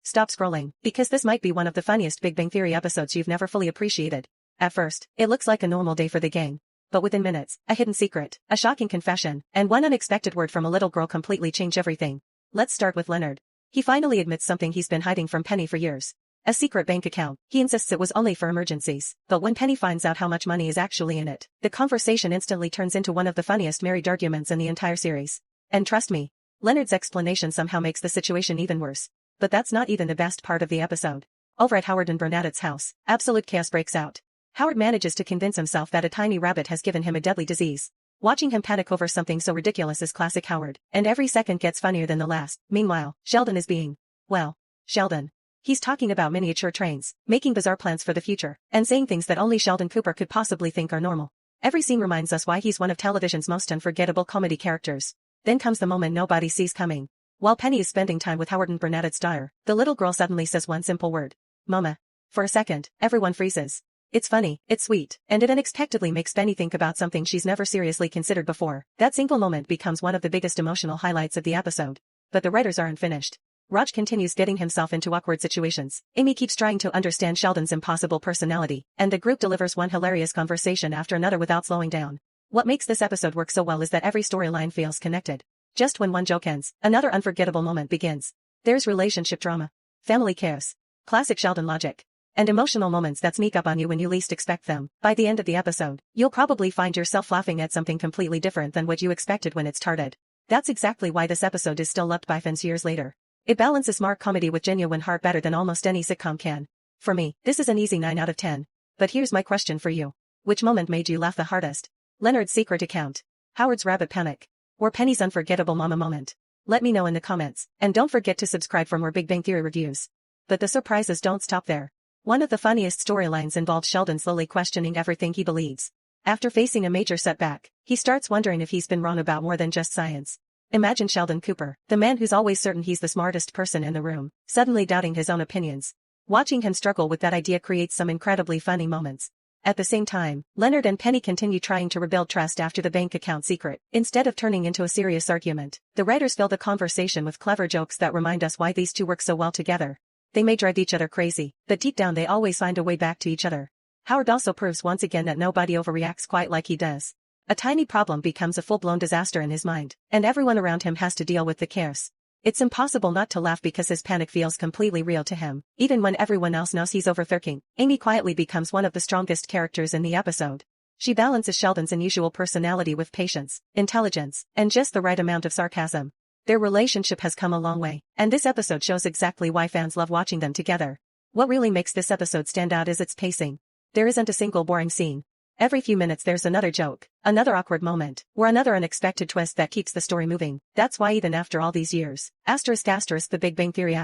Stop scrolling, because this might be one of the funniest Big Bang Theory episodes you've never fully appreciated. At first, it looks like a normal day for the gang. But within minutes, a hidden secret, a shocking confession, and one unexpected word from a little girl completely change everything. Let's start with Leonard. He finally admits something he's been hiding from Penny for years. A secret bank account. He insists it was only for emergencies, but when Penny finds out how much money is actually in it, the conversation instantly turns into one of the funniest married arguments in the entire series. And trust me, Leonard's explanation somehow makes the situation even worse. But that's not even the best part of the episode. Over at Howard and Bernadette's house, absolute chaos breaks out. Howard manages to convince himself that a tiny rabbit has given him a deadly disease. Watching him panic over something so ridiculous is classic Howard, and every second gets funnier than the last. Meanwhile, Sheldon is being, well, Sheldon. He's talking about miniature trains, making bizarre plans for the future, and saying things that only Sheldon Cooper could possibly think are normal. Every scene reminds us why he's one of television's most unforgettable comedy characters. Then comes the moment nobody sees coming. While Penny is spending time with Howard and Bernadette's daughter, the little girl suddenly says one simple word. Mama. For a second, everyone freezes. It's funny, it's sweet, and it unexpectedly makes Penny think about something she's never seriously considered before. That single moment becomes one of the biggest emotional highlights of the episode. But the writers aren't finished. Raj continues getting himself into awkward situations. Amy keeps trying to understand Sheldon's impossible personality, and the group delivers one hilarious conversation after another without slowing down. What makes this episode work so well is that every storyline feels connected. Just when one joke ends, another unforgettable moment begins. There's relationship drama, family chaos, classic Sheldon logic, and emotional moments that sneak up on you when you least expect them. By the end of the episode, you'll probably find yourself laughing at something completely different than what you expected when it started. That's exactly why this episode is still loved by fans years later. It balances smart comedy with genuine heart better than almost any sitcom can. For me, this is an easy 9 out of 10. But here's my question for you. Which moment made you laugh the hardest? Leonard's secret account, Howard's rabbit panic, or Penny's unforgettable mama moment? Let me know in the comments, and don't forget to subscribe for more Big Bang Theory reviews. But the surprises don't stop there. One of the funniest storylines involved Sheldon slowly questioning everything he believes. After facing a major setback, he starts wondering if he's been wrong about more than just science. Imagine Sheldon Cooper, the man who's always certain he's the smartest person in the room, suddenly doubting his own opinions. Watching him struggle with that idea creates some incredibly funny moments. At the same time, Leonard and Penny continue trying to rebuild trust after the bank account secret. Instead of turning into a serious argument, the writers fill the conversation with clever jokes that remind us why these two work so well together. They may drive each other crazy, but deep down they always find a way back to each other. Howard also proves once again that nobody overreacts quite like he does. A tiny problem becomes a full-blown disaster in his mind, and everyone around him has to deal with the chaos. It's impossible not to laugh because his panic feels completely real to him, even when everyone else knows he's overthinking. Amy quietly becomes one of the strongest characters in the episode. She balances Sheldon's unusual personality with patience, intelligence, and just the right amount of sarcasm. Their relationship has come a long way, and this episode shows exactly why fans love watching them together. What really makes this episode stand out is its pacing. There isn't a single boring scene. Every few minutes there's another joke, another awkward moment, or another unexpected twist that keeps the story moving. That's why even after all these years, the Big Bang Theory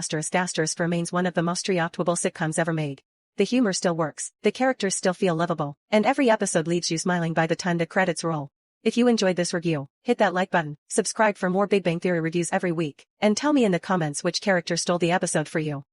remains one of the most rewatchable sitcoms ever made. The humor still works, the characters still feel lovable, and every episode leaves you smiling by the time the credits roll. If you enjoyed this review, hit that like button, subscribe for more Big Bang Theory reviews every week, and tell me in the comments which character stole the episode for you.